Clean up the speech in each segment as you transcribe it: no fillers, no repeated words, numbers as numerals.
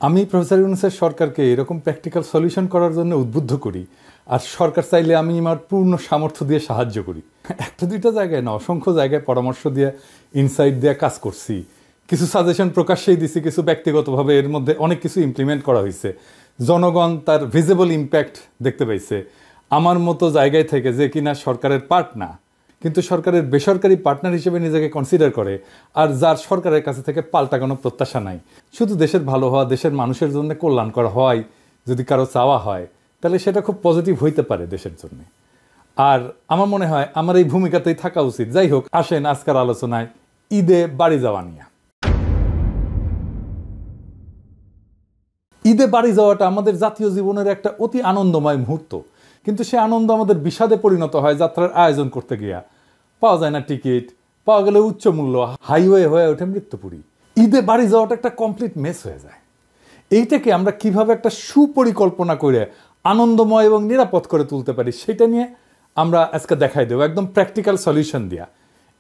আমি প্রফেসর ইউনূসের সরকারকে এরকম প্র্যাকটিক্যাল সলিউশন করার জন্য উদ্বুদ্ধ করি, আর সরকার চাইলে আমি আমার পূর্ণ সামর্থ্য দিয়ে সাহায্য করি। একটা দুইটা জায়গায় না, অসংখ্য জায়গায় পরামর্শ দিয়ে, ইনসাইট দিয়ে কাজ করছি, কিছু সাজেশন প্রকাশ্যেই দিছি, কিছু ব্যক্তিগতভাবে এর মধ্যে অনেক কিছু ইমপ্লিমেন্ট করা হয়েছে। জনগণ তার ভিজিবল ইম্প্যাক্ট দেখতে পাইছে। আমার মতো জায়গায় থেকে, যে কিনা সরকারের পার্ট না কিন্তু সরকারের বেসরকারি পার্টনার হিসেবে নিজেকে কনসিডার করে, আর যার সরকারের কাছে থেকে পাল্টা কোনো প্রত্যাশা নাই, শুধু দেশের ভালো হওয়া, দেশের মানুষের জন্য কল্যাণ করা হয় যদি কারো চাওয়া হয়, তাহলে সেটা খুব পজিটিভ হইতে পারে দেশের জন্য। আর আমার মনে হয় আমার এই ভূমিকাতেই থাকা উচিত। যাই হোক, আসেন আজকের আলোচনায় ঈদে বাড়ি যাওয়া নিয়ে। ঈদে বাড়ি যাওয়াটা আমাদের জাতীয় জীবনের একটা অতি আনন্দময় মুহূর্ত, কিন্তু সে আনন্দ আমাদের বিষাদে পরিণত হয় যাত্রার আয়োজন করতে গিয়া। পাওয়া যায় না টিকিট, পাওয়া গেলে উচ্চ মূল্য, হাইওয়ে হয়ে ওঠে মৃত্যুপুরী। ঈদে বাড়ি যাওয়াটা একটা কমপ্লিট মেস হয়ে যায়। এইটাকে আমরা কিভাবে একটা সুপরিকল্পনা করে আনন্দময় এবং নিরাপদ করে তুলতে পারি, সেটা নিয়ে আমরা আজকে দেখাই দেবো, একদম প্র্যাকটিক্যাল সলিউশন দিয়া,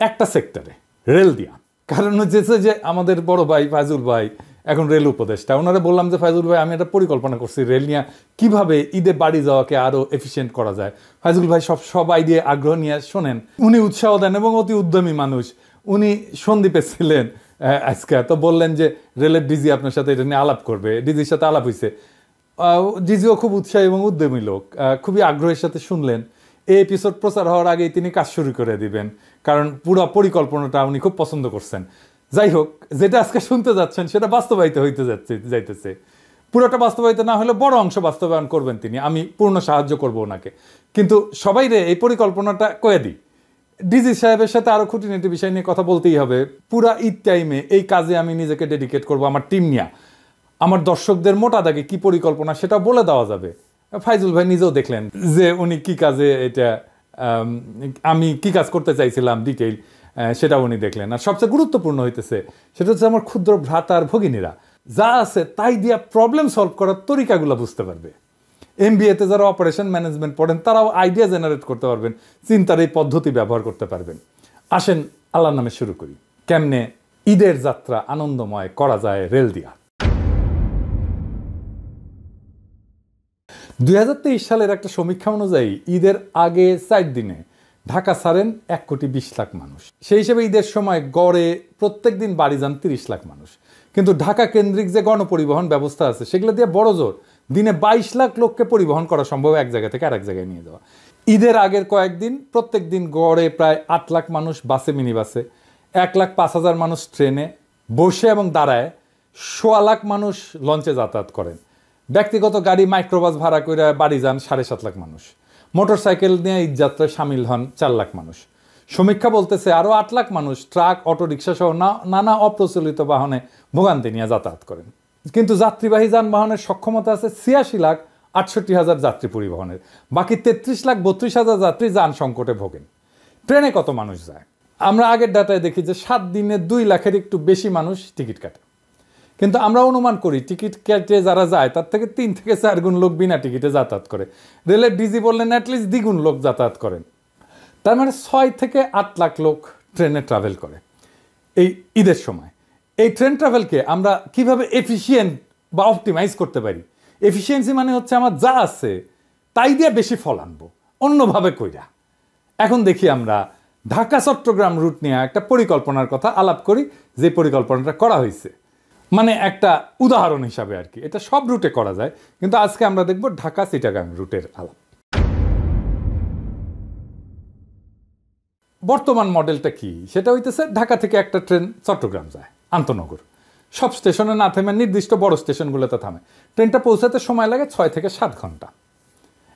একটা সেক্টরে, রেল দিয়া। কারণ হচ্ছে যে আমাদের বড় ভাই ফায়জুল ভাই এখন রেল উপদেষ্টা, ওনারা বললাম যে ফায়জুল ভাই, আমি একটা পরিকল্পনা করছি রেল নিয়ে কিভাবে ঈদে বাড়ি যাওয়াকে আরো এফিসিয়েন্ট করা যায়। ফায়জুল ভাই সব আইডিয়া আগ্রহ নিয়ে শোনেন, উনি উৎসাহ দেন এবং অতি উদ্যমী মানুষ। উনি সন্দ্বীপে ছিলেন আজকে, তো বললেন যে রেলের ডিজি আপনার সাথে এটা নিয়ে আলাপ করবে। ডিজির সাথে আলাপ হয়েছে, ডিজিও খুব উৎসাহী এবং উদ্যমী লোক, খুবই আগ্রহের সাথে শুনলেন। এই এপিসোড প্রচার হওয়ার আগেই তিনি কাজ শুরু করে দিবেন, কারণ পুরো পরিকল্পনাটা উনি খুব পছন্দ করছেন। যাই হোক, যেটা আজকে শুনতে যাচ্ছেন সেটা বাস্তবায়িত হইতে যাইতেছে। পুরোটা বাস্তবায়িত না হলে বড় অংশ বাস্তবায়ন করবেন তিনি, আমি পূর্ণ সাহায্য করব ওনাকে। কিন্তু সবাই রে এই পরিকল্পনাটা কয়ে দিই, ডিজি সাহেবের সাথে আরো খুঁটিনাটি বিষয় নিয়ে কথা বলতেই হবে। পুরা ঈদ টাইমে এই কাজে আমি নিজেকে ডেডিকেট করব, আমার টিম নিয়ে। আমার দর্শকদের মোটা দাগে কি পরিকল্পনা সেটা বলে দেওয়া যাবে। ফাইজুল ভাই নিজেও দেখলেন যে উনি কি কাজে, এটা আমি কি কাজ করতে চাইছিলাম ডিটেইল, সেটা উনি দেখলেন। আর সবচেয়ে গুরুত্বপূর্ণ হইতেছে সেটা হচ্ছে আমার ক্ষুদ্র ভ্রাতা আর ভগিনীরা যা আছে তাই দিয়া প্রবলেম সলভ করার তরিকাগুলো বুঝতে পারবে। এমবিএতে যারা অপারেশন ম্যানেজমেন্ট পড়েন তারাও আইডিয়া জেনারেট করতে পারবেন, চিন্তার এই পদ্ধতি ব্যবহার করতে পারবেন। আসেন আল্লাহর নামে শুরু করি, কেমনে ঈদের যাত্রা আনন্দময় করা যায় রেল দিয়া। 2023 সালের একটা সমীক্ষা অনুযায়ী ঈদের আগে 4 দিনে ঢাকা ছাড়েন 1,20,00,000 মানুষ। সেই হিসেবে ঈদের সময় গড়ে প্রত্যেক দিন বাড়ি যান 30 লাখ মানুষ। কিন্তু ঢাকা কেন্দ্রিক যে গণপরিবহন ব্যবস্থা আছে সেগুলো দিয়ে বড় জোর দিনে 22 লাখ লোককে পরিবহন করা সম্ভব, এক জায়গা থেকে আরেক জায়গায় নিয়ে যাওয়া। ঈদের আগের কয়েকদিন প্রত্যেক দিন গড়ে প্রায় 8 লাখ মানুষ বাসে, মিনি বাসে, 1,05,000 মানুষ ট্রেনে বসে এবং দাঁড়ায়, 1.25 লাখ মানুষ লঞ্চে যাতায়াত করেন। ব্যক্তিগত গাড়ি, মাইক্রোবাস ভাড়া করে বাড়ি যান 7.5 লাখ মানুষ। মোটরসাইকেল নিয়ে ঈদ যাত্রায় সামিল হন 4 লাখ মানুষ। সমীক্ষা বলতেছে আরও 8 লাখ মানুষ ট্রাক, অটোরিকশা সহ নানা অপ্রচলিত বাহনে ভোগান্তি নিয়ে যাতায়াত করেন। কিন্তু যাত্রীবাহী যানবাহনের সক্ষমতা আছে 86,68,000 যাত্রী পরিবহনের। বাকি 33,32,000 যাত্রী যান সংকটে ভোগেন। ট্রেনে কত মানুষ যায়? আমরা আগের ডাটায় দেখি যে 7 দিনে 2 লাখের একটু বেশি মানুষ টিকিট কাটে। কিন্তু আমরা অনুমান করি টিকিট কেটে যারা যায় তার থেকে 3 থেকে 4 গুণ লোক বিনা টিকিটে যাতায়াত করে। রেলের ডিজি বললেন অ্যাটলিস্ট দ্বিগুণ লোক যাতায়াত করেন। তার মানে 6 থেকে 8 লাখ লোক ট্রেনে ট্রাভেল করে এই ঈদের সময়। এই ট্রেন ট্রাভেলকে আমরা কিভাবে এফিসিয়েন্ট বা অপটিমাইজ করতে পারি? এফিসিয়েন্সি মানে হচ্ছে আমার যা আছে তাই দিয়ে বেশি ফল আনবো অন্যভাবে কইরা। এখন দেখি আমরা ঢাকা চট্টগ্রাম রুট নিয়ে একটা পরিকল্পনার কথা আলাপ করি, যে পরিকল্পনাটা করা হয়েছে, মানে একটা উদাহরণ হিসাবে আর কি। এটা সব রুটে করা যায়, কিন্তু আজকে আমরা দেখব ঢাকা চিটাগাং রুটের আলাপ। বর্তমান মডেলটা কি? সেটা হইতেছে ঢাকা থেকে একটা ট্রেন চট্টগ্রাম যায় আন্তনগর, সব স্টেশনে না থেমে নির্দিষ্ট বড় স্টেশনগুলোতে থামে। ট্রেনটা পৌঁছাতে সময় লাগে 6 থেকে 7 ঘন্টা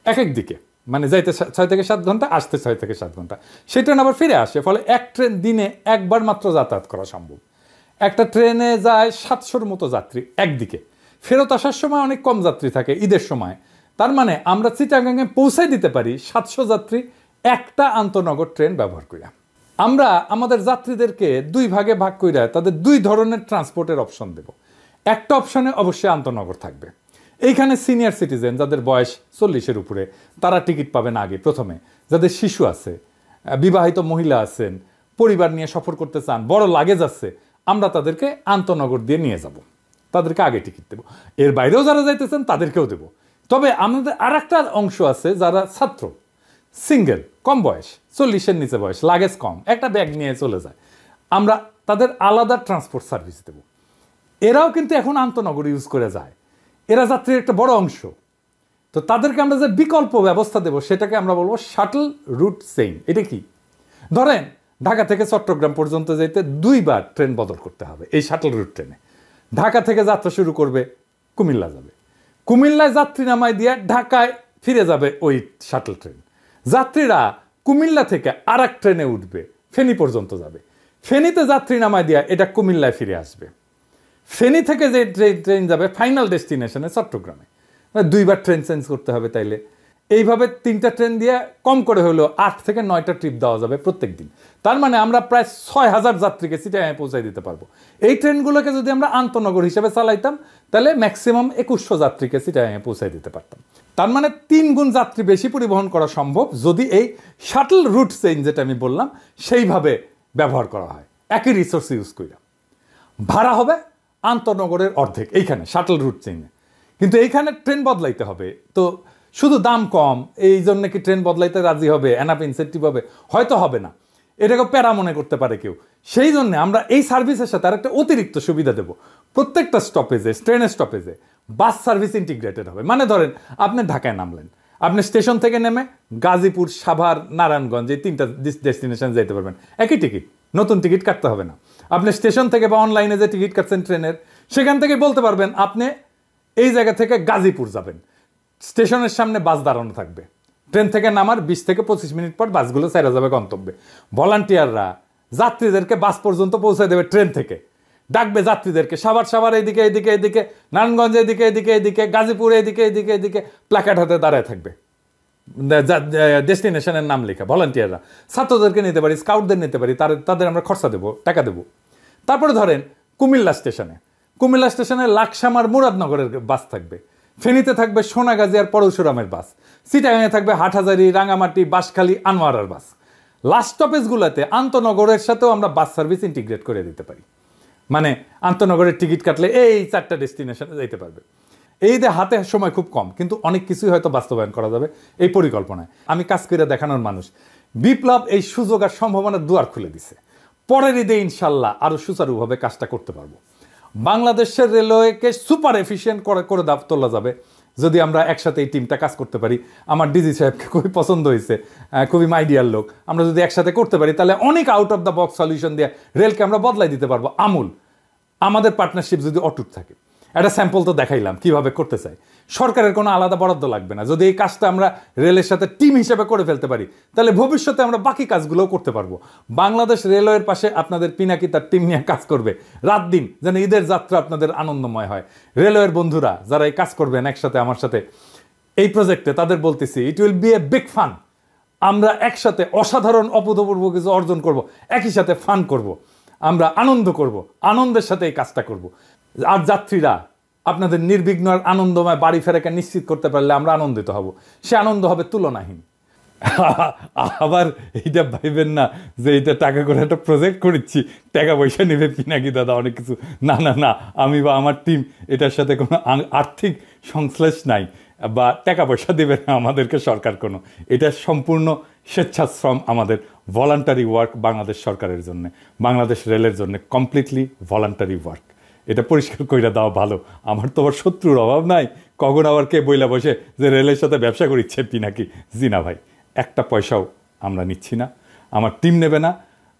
এক এক দিকে, মানে যাইতে 6 থেকে 7 ঘন্টা, আসতে 6 থেকে 7 ঘন্টা। সেই ট্রেন আবার ফিরে আসে, ফলে এক ট্রেন দিনে একবার মাত্র যাতায়াত করা সম্ভব। একটা ট্রেনে যায় 700-র মতো যাত্রী একদিকে, ফেরত আসার সময় অনেক কম যাত্রী থাকে ঈদের সময়। তার মানে আমরা চিটাগাংয়ে পৌঁছাই দিতে পারি 700 যাত্রী একটা আন্তনগর ট্রেন ব্যবহার করিয়া। আমরা আমাদের যাত্রীদেরকে 2 ভাগে ভাগ কইরা তাদের 2 ধরনের ট্রান্সপোর্টের অপশন দেব। একটা অপশনে অবশ্যই আন্তনগর থাকবে। এইখানে সিনিয়র সিটিজেন যাদের বয়স 40-এর উপরে তারা টিকিট পাবেন আগে প্রথমে। যাদের শিশু আছে, বিবাহিত মহিলা আছেন, পরিবার নিয়ে সফর করতে চান, বড় লাগেজ আছে, আমরা তাদেরকে আন্তনগর দিয়ে নিয়ে যাব। তাদেরকে আগে টিকিট দেবো। এর বাইরেও যারা যাইতেছেন তাদেরকেও দেবো। তবে আমাদের আর একটা অংশ আছে যারা ছাত্র, সিঙ্গেল, কম বয়স, 40-এর নিচে বয়স, লাগেজ কম, একটা ব্যাগ নিয়ে চলে যায়, আমরা তাদের আলাদা ট্রান্সপোর্ট সার্ভিস দেবো। এরাও কিন্তু এখন আন্তনগর ইউজ করে যায়, এরা যাত্রীর একটা বড় অংশ। তো তাদেরকে আমরা যে বিকল্প ব্যবস্থা দেবো সেটাকে আমরা বলবো শাটল রুট চেইন। এটা কি? ধরেন ঢাকা থেকে চট্টগ্রাম পর্যন্ত যেতে 2 বার ট্রেন বদল করতে হবে এই শাটল রুট ট্রেনে। ঢাকা থেকে যাত্রা শুরু করবে, কুমিল্লা যাবে, কুমিল্লায় যাত্রী নামায় দিয়ে ঢাকায় ফিরে যাবে ওই শাটল ট্রেন। যাত্রীরা কুমিল্লা থেকে আর এক ট্রেনে উঠবে, ফেনী পর্যন্ত যাবে, ফেনীতে যাত্রী নামায় দিয়ে এটা কুমিল্লায় ফিরে আসবে। ফেনী থেকে যে ট্রেন যাবে ফাইনাল ডেস্টিনেশনে চট্টগ্রামে, 2 বার ট্রেন চেঞ্জ করতে হবে। তাইলে এইভাবে 3টা ট্রেন দিয়ে কম করে হলেও 8 থেকে 9টা ট্রিপ দেওয়া যাবে প্রত্যেক দিন। তার মানে আমরা প্রায় 6000 যাত্রীকে চিটাগাঙে পৌঁছাই দিতে পারবো। এই ট্রেনগুলোকে যদি আমরা আন্তনগর হিসেবে চালাইতাম তাহলে ম্যাক্সিমাম 2100 যাত্রীকে চিটাগাঙে পৌঁছাই দিতে পারতাম। তার মানে 3 গুণ যাত্রী বেশি পরিবহন করা সম্ভব যদি এই শাটল রুট চেইন যেটা আমি বললাম সেইভাবে ব্যবহার করা হয়, একই রিসোর্স ইউজ করে। ভাড়া হবে আন্তনগরের অর্ধেক এইখানে শাটল রুট চেইনে, কিন্তু এইখানে ট্রেন বদলাইতে হবে। তো শুধু দাম কম এই জন্য কি ট্রেন বদলাইতে রাজি হবে? এনাফ ইনসেন্টিভ হবে? হয়তো হবে না, এটাকে প্যারা মনে করতে পারে কেউ। সেই জন্য আমরা এই সার্ভিসের সাথে আর একটা অতিরিক্ত সুবিধা দেব। প্রত্যেকটা স্টপেজে, ট্রেনের স্টপেজে বাস সার্ভিস ইন্টিগ্রেটেড হবে। মানে ধরেন আপনি ঢাকায় নামলেন, আপনি স্টেশন থেকে নেমে গাজীপুর, সাভার, নারায়ণগঞ্জ এই 3টা ডেস্টিনেশন যেতে পারবেন, একই টিকিট, নতুন টিকিট কাটতে হবে না। আপনি স্টেশন থেকে বা অনলাইনে যে টিকিট কাটছেন ট্রেনের, সেখান থেকে বলতে পারবেন আপনি এই জায়গা থেকে গাজীপুর যাবেন, স্টেশনের সামনে বাস দাঁড়ানো থাকবে, ট্রেন থেকে নামার 20 থেকে 25 মিনিট পর বাসগুলো ছেড়ে যাবে গন্তব্যে। ভলান্টিয়াররা যাত্রীদেরকে বাস পর্যন্ত পৌঁছে দেবে, ট্রেন থেকে ডাকবে যাত্রীদেরকে, সাভার এইদিকে এইদিকে এইদিকে, নারায়ণগঞ্জ এইদিকে এইদিকে এইদিকে, গাজীপুর এইদিকে এইদিকে এইদিকে, প্ল্যাকার্ড হাতে দাঁড়ায় থাকবে, ডেস্টিনেশনের নাম লেখা। ভলান্টিয়াররা ছাত্রদেরকে নিতে পারি, স্কাউটদের নিতে পারি, তাদের আমরা খরচা দেবো, টাকা দেবো। তারপরে ধরেন কুমিল্লা স্টেশনে লাকসামার মুরাদনগরের বাস থাকবে, ফেনীতে থাকবে সোনাগাজী আর পরশুরামের বাস, চিটাগাঙে থাকবে হাটহাজারী, রাঙামাটি, বাঁশখালী, আনোয়ারার বাস। লাস্ট স্টপেজগুলোতে আন্তনগরের সাথেও আমরা বাস সার্ভিস ইন্টিগ্রেট করে দিতে পারি। মানে আন্তনগরের টিকিট কাটলে এই 4টা ডেস্টিনেশনে যেতে পারবে। এই যে হাতে সময় খুব কম, কিন্তু অনেক কিছুই হয়তো বাস্তবায়ন করা যাবে এই পরিকল্পনায়। আমি কাজ করে দেখানোর মানুষ। বিপ্লব এই সুযোগ আর সম্ভাবনার দুয়ার খুলে দিছে। পরের ঈদে ইনশাল্লাহ আরো সুচারুভাবে কাজটা করতে পারবো। বাংলাদেশের রেলওয়েকে সুপার এফিশিয়েন্ট করে তোলা যাবে যদি আমরা একসাথে এই টিমটা কাজ করতে পারি। আমার ডিজি সাহেবকে খুবই পছন্দ হয়েছে, খুবই মাইডিয়ার লোক। আমরা যদি একসাথে করতে পারি তাহলে অনেক out of the box solution দিয়ে রেলকে আমরা বদলাই দিতে পারবো আমূল। আমাদের পার্টনারশিপ যদি অটুট থাকে, একটা স্যাম্পল তো দেখাইলাম কিভাবে করতে চাই। সরকারের কোনো আলাদা বরাদ্দ লাগবে না। যদি এই কাজটা আমরা রেলের সাথে টিম হিসেবে করে ফেলতে পারি তাহলে ভবিষ্যতে আমরা বাকি কাজগুলোও করতে পারবো। বাংলাদেশ রেলওয়ের পাশে আপনাদের পিনাকি তার টিম নিয়ে কাজ করবে রাত দিন, যেন ঈদের যাত্রা আপনাদের আনন্দময় হয়। রেলওয়ের বন্ধুরা যারা এই কাজ করবেন একসাথে আমার সাথে এই প্রজেক্টে, তাদের বলতেছি it will B a big fun. আমরা একসাথে অসাধারণ অভূতপূর্ব কিছু অর্জন করব, একই সাথে ফান করব, আমরা আনন্দ করব, আনন্দের সাথে এই কাজটা করব। আর যাত্রীরা আপনাদের নির্বিঘ্ন আর আনন্দময় বাড়ি ফেরাকে নিশ্চিত করতে পারলে আমরা আনন্দিত হব। সে আনন্দ হবে তুলনাহীন। আবার এইটা ভাইবেন না যে এটা টাকা করে একটা প্রজেক্ট করেছি, টাকা পয়সা নেবে পিনাকি দাদা অনেক কিছু। না না না, আমি বা আমার টিম এটার সাথে কোনো আর্থিক সংশ্লেষ নাই বা টাকা পয়সা দেবে না আমাদেরকে সরকার কোনো। এটা সম্পূর্ণ স্বেচ্ছাশ্রম, আমাদের ভলান্টারি ওয়ার্ক বাংলাদেশ সরকারের জন্য, বাংলাদেশ রেলের জন্য কমপ্লিটলি ভলান্টারি ওয়ার্ক। এটা পরিষ্কার কইরা দেওয়া ভালো। আমার তো আবার শত্রুর অভাব নাই, কখন আবার কে বইলা বসে যে রেলের সাথে ব্যবসা করিচ্ছে পিনাকি। জি না ভাই, একটা পয়সাও আমরা নিচ্ছি না, আমার টিম নেবে না।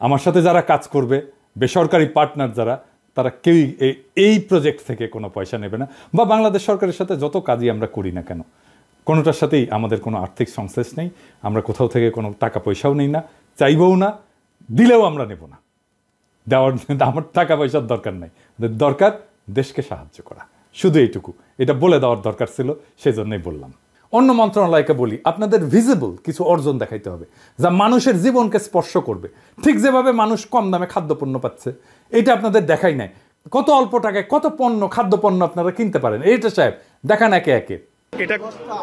আমার সাথে যারা কাজ করবে বেসরকারি পার্টনার যারা, তারা কেউই এই প্রজেক্ট থেকে কোনো পয়সা নেবে না। বা বাংলাদেশ সরকারের সাথে যত কাজই আমরা করি না কেন, কোনোটার সাথেই আমাদের কোনো আর্থিক সংশ্লেষ নেই। আমরা কোথাও থেকে কোনো টাকা পয়সাও নেই না, চাইবও না, দিলেও আমরা নেব না। দেওয়ার আমার টাকা পয়সার দরকার নাই, দরকার দেশকে সাহায্য করা, শুধু এইটুকু। এটা বলে দেওয়ার দরকার ছিল, সেই জন্যই বললাম। অন্য মন্ত্রণালয়কে বলি, আপনাদের ভিজিবল কিছু অর্জন দেখাইতে হবে যা মানুষের জীবনকে স্পর্শ করবে। ঠিক যেভাবে মানুষ কম দামে খাদ্যপণ্য পাচ্ছে, এটা আপনাদের দেখাই নাই। কত অল্প টাকায় কত পণ্য, খাদ্যপণ্য আপনারা কিনতে পারেন, এইটা সাহেব দেখান একে একে। এটা